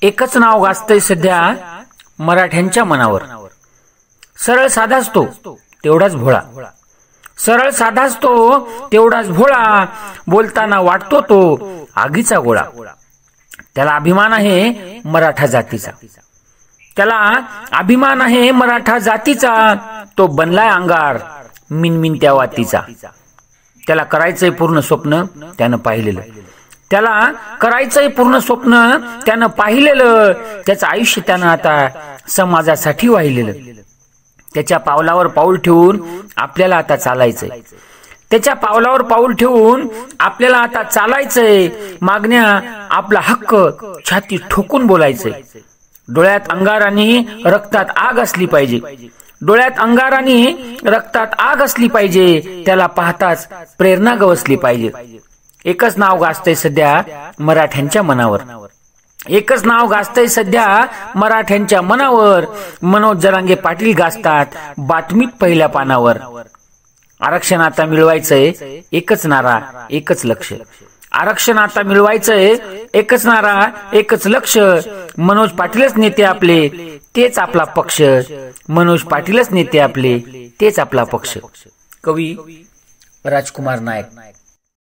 एकच नाव गाजतंय सध्या मराठ्यांच्या मनावर. सरळ साधाच तो तेवढाच भोळा, सरळ साधाच तो तेवढाच भोळा, बोलताना वाटतो तो आगीचा गोळा. त्याला अभिमान आहे मराठा जातीचा, त्याला अभिमान आहे मराठा जातीचा. तो बनलाय अंगार मिनमिन त्या वातीचा. त्याला करायचंय पूर्ण स्वप्न त्यानं पाहिलेलं, त्याला करायचंय पूर्ण स्वप्न त्यानं पाहिलेलं. त्याचं आयुष्य त्यानं आता समाजासाठी वाहिलेलं. त्याच्या पावलावर पाऊल ठेवून आपल्याला आता चालायचंय, त्याच्या पावलावर पाऊल ठेवून आपल्याला आता चालायचंय. मागण्या आपला हक्क छाती ठोकून बोलायचंय. डोळ्यात अंगार आणि रक्तात आग असली पाहिजे, डोळ्यात अंगार आणि रक्तात आग असली पाहिजे. त्याला पाहताच प्रेरणा गवसली पाहिजे. एकच नाव गाजतंय सध्या मराठ्यांच्या मनावर, एकच नाव गाजतंय सध्या मराठ्यांच्या मनावर. मनोज जरांगे पाटील गाजतात बातमीत पहिल्या पानावर. आरक्षण आता मिळवायचंय एकच नारा एकच लक्ष, आरक्षण आता मिळवायचंय एकच नारा एकच लक्ष. मनोज पाटीलच नेते आपले तेच आपला पक्ष, मनोज पाटीलच नेते आपले तेच आपला पक्ष. कवी राजकुमार नायक.